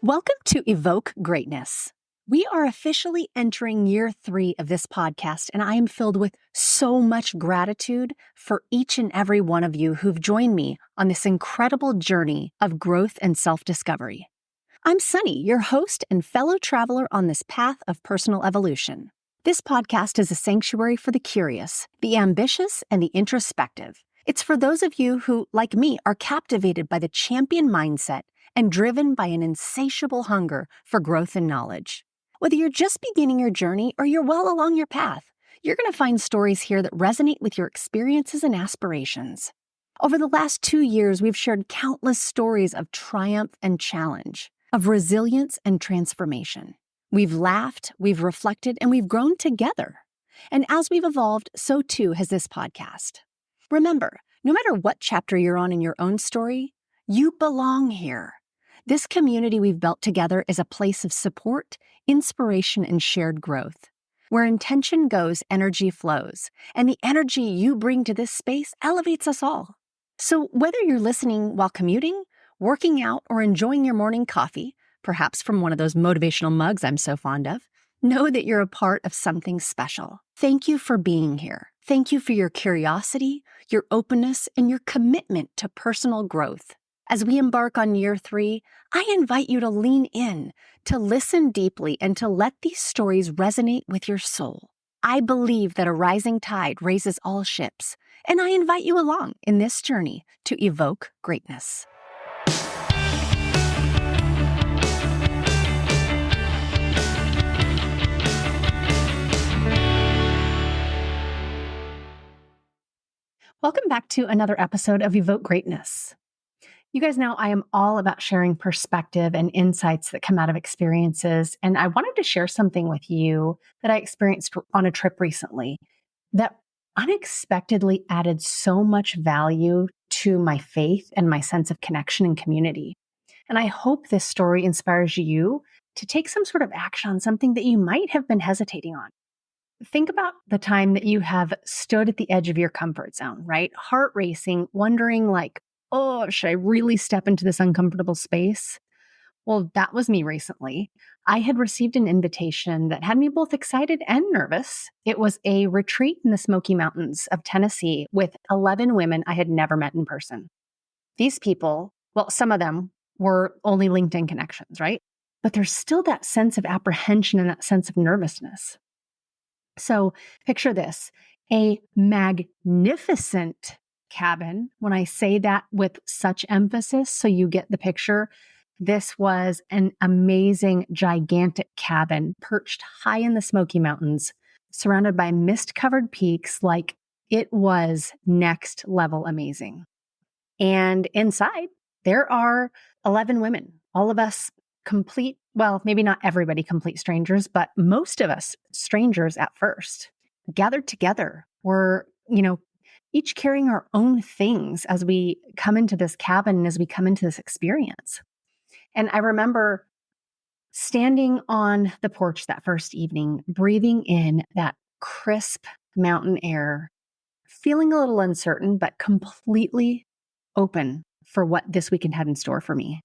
Welcome to Evoke Greatness. We are officially entering year 3 of this podcast, and I am filled with so much gratitude for each and every one of you who've joined me on this incredible journey of growth and self-discovery. I'm Sunny, your host and fellow traveler on this path of personal evolution. This podcast is a sanctuary for the curious, the ambitious, and the introspective. It's for those of you who, like me, are captivated by the champion mindset and driven by an insatiable hunger for growth and knowledge. Whether you're just beginning your journey or you're well along your path, you're going to find stories here that resonate with your experiences and aspirations. Over the last 2 years, we've shared countless stories of triumph and challenge, of resilience and transformation. We've laughed, we've reflected, and we've grown together. And as we've evolved, so too has this podcast. Remember, no matter what chapter you're on in your own story, you belong here. This community we've built together is a place of support, inspiration, and shared growth. Where intention goes, energy flows, and the energy you bring to this space elevates us all. So whether you're listening while commuting, working out, or enjoying your morning coffee, perhaps from one of those motivational mugs I'm so fond of, know that you're a part of something special. Thank you for being here. Thank you for your curiosity, your openness, and your commitment to personal growth. As we embark on year 3, I invite you to lean in, to listen deeply, and to let these stories resonate with your soul. I believe that a rising tide raises all ships, and I invite you along in this journey to evoke greatness. Welcome back to another episode of Evoke Greatness. You guys know I am all about sharing perspective and insights that come out of experiences, and I wanted to share something with you that I experienced on a trip recently that unexpectedly added so much value to my faith and my sense of connection and community. And I hope this story inspires you to take some sort of action on something that you might have been hesitating on. Think about the time that you have stood at the edge of your comfort zone, right? Heart racing, wondering like, oh, should I really step into this uncomfortable space? Well, that was me recently. I had received an invitation that had me both excited and nervous. It was a retreat in the Smoky Mountains of Tennessee with 11 women I had never met in person. These people, well, some of them were only LinkedIn connections, right? But there's still that sense of apprehension and that sense of nervousness. So picture this, a magnificent cabin. When I say that with such emphasis, so you get the picture, this was an amazing, gigantic cabin perched high in the Smoky Mountains, surrounded by mist-covered peaks. Like it was next level amazing. And inside, there are 11 women, all of us complete, well, maybe not everybody complete strangers, but most of us strangers at first, gathered together. We're, each carrying our own things as we come into this cabin and as we come into this experience. And I remember standing on the porch that first evening, breathing in that crisp mountain air, feeling a little uncertain, but completely open for what this weekend had in store for me.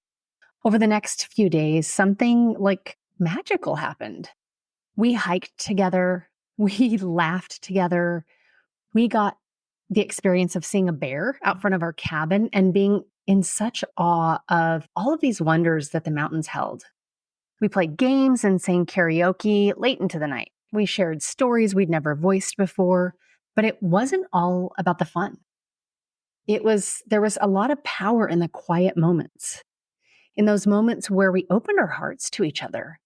Over the next few days, something like magical happened. We hiked together. We laughed together. We got the experience of seeing a bear out front of our cabin and being in such awe of all of these wonders that the mountains held. We played games and sang karaoke late into the night. We shared stories we'd never voiced before, but it wasn't all about the fun. There was a lot of power in the quiet moments, in those moments where we opened our hearts to each other.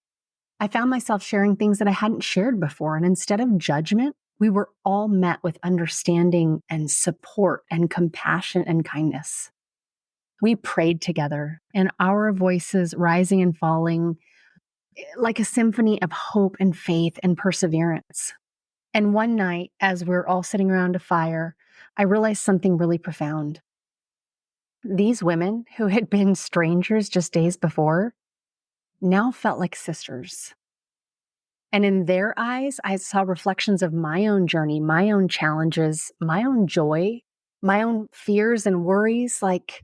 I found myself sharing things that I hadn't shared before, and instead of judgment, we were all met with understanding and support and compassion and kindness. We prayed together, and our voices rising and falling like a symphony of hope and faith and perseverance. And one night, as we're all sitting around a fire, I realized something really profound. These women who had been strangers just days before now felt like sisters. And in their eyes, I saw reflections of my own journey, my own challenges, my own joy, my own fears and worries. Like,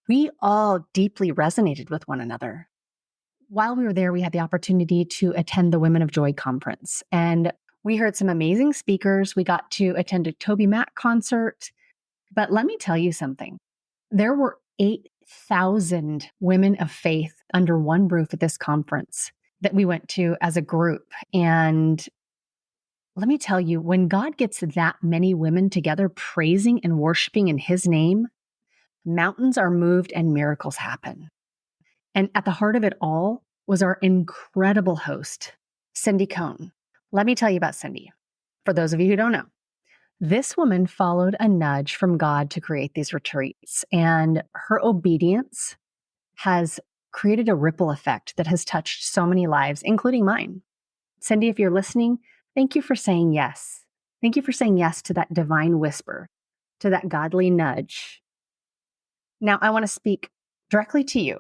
we all deeply resonated with one another. While we were there, we had the opportunity to attend the Women of Joy conference, and we heard some amazing speakers. We got to attend a Toby Mac concert. But let me tell you something. There were 8,000 women of faith under one roof at this conference that we went to as a group. And let me tell you, when God gets that many women together praising and worshiping in His name, mountains are moved and miracles happen. And at the heart of it all was our incredible host, Cindi Cohn. Let me tell you about Cindi. For those of you who don't know, this woman followed a nudge from God to create these retreats, and her obedience has created a ripple effect that has touched so many lives, including mine. Cindi, if you're listening, thank you for saying yes. Thank you for saying yes to that divine whisper, to that godly nudge. Now, I want to speak directly to you.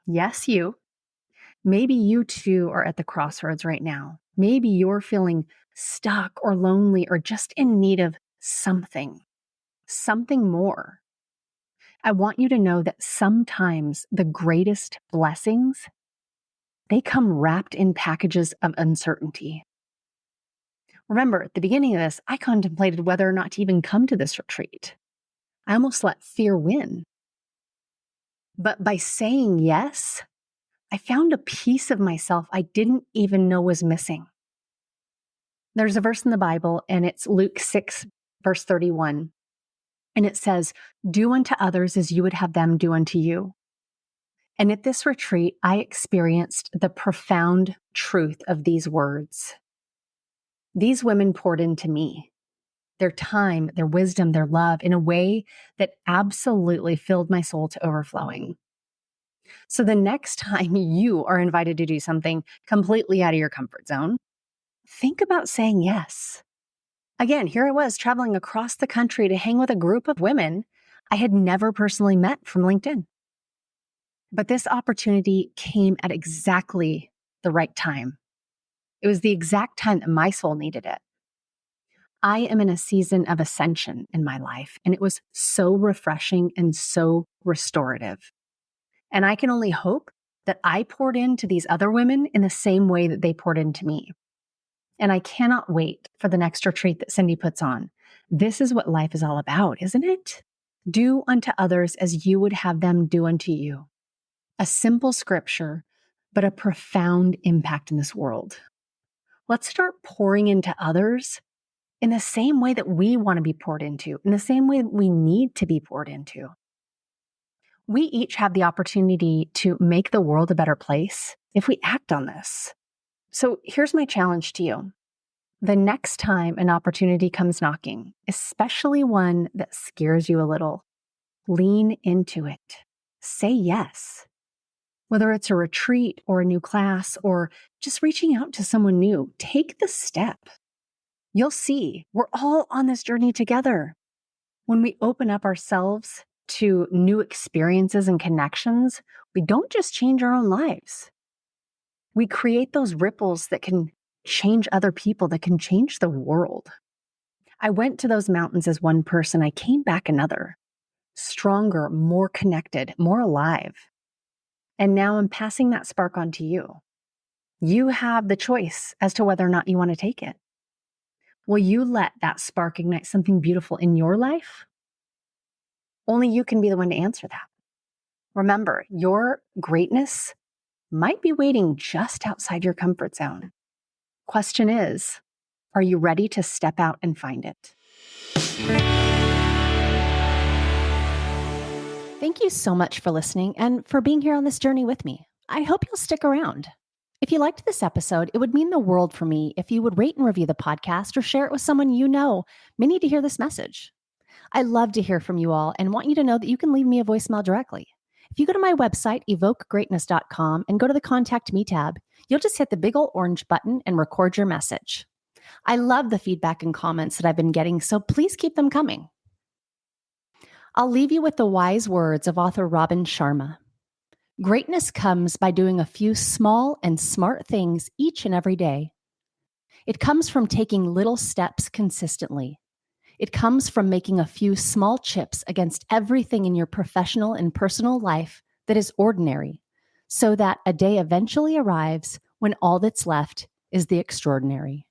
Yes, you. Maybe you too are at the crossroads right now. Maybe you're feeling stuck or lonely or just in need of something more. I want you to know that sometimes the greatest blessings, they come wrapped in packages of uncertainty. Remember, at the beginning of this, I contemplated whether or not to even come to this retreat. I almost let fear win. But by saying yes, I found a piece of myself I didn't even know was missing. There's a verse in the Bible, and it's Luke 6, verse 31. And it says, "Do unto others as you would have them do unto you." And at this retreat, I experienced the profound truth of these words. These women poured into me their time, their wisdom, their love in a way that absolutely filled my soul to overflowing. So the next time you are invited to do something completely out of your comfort zone, think about saying yes. Again, here I was traveling across the country to hang with a group of women I had never personally met from LinkedIn. But this opportunity came at exactly the right time. It was the exact time that my soul needed it. I am in a season of ascension in my life, and it was so refreshing and so restorative. And I can only hope that I poured into these other women in the same way that they poured into me. And I cannot wait for the next retreat that Cindi puts on. This is what life is all about, isn't it? Do unto others as you would have them do unto you. A simple scripture, but a profound impact in this world. Let's start pouring into others in the same way that we want to be poured into, in the same way that we need to be poured into. We each have the opportunity to make the world a better place if we act on this. So here's my challenge to you. The next time an opportunity comes knocking, especially one that scares you a little, lean into it. Say yes. Whether it's a retreat or a new class or just reaching out to someone new, take the step. You'll see we're all on this journey together. When we open up ourselves to new experiences and connections, we don't just change our own lives. We create those ripples that can change other people, that can change the world. I went to those mountains as one person. I came back another, stronger, more connected, more alive. And now I'm passing that spark on to you. You have the choice as to whether or not you want to take it. Will you let that spark ignite something beautiful in your life? Only you can be the one to answer that. Remember, your greatness might be waiting just outside your comfort zone. Question is, are you ready to step out and find it? Thank you so much for listening and for being here on this journey with me. I hope you'll stick around. If you liked this episode, it would mean the world for me if you would rate and review the podcast or share it with someone you know may need to hear this message. I love to hear from you all and want you to know that you can leave me a voicemail directly. If you go to my website, evokegreatness.com, and go to the Contact Me tab, you'll just hit the big old orange button and record your message. I love the feedback and comments that I've been getting, so please keep them coming. I'll leave you with the wise words of author Robin Sharma. Greatness comes by doing a few small and smart things each and every day. It comes from taking little steps consistently. It comes from making a few small chips against everything in your professional and personal life that is ordinary, so that a day eventually arrives when all that's left is the extraordinary.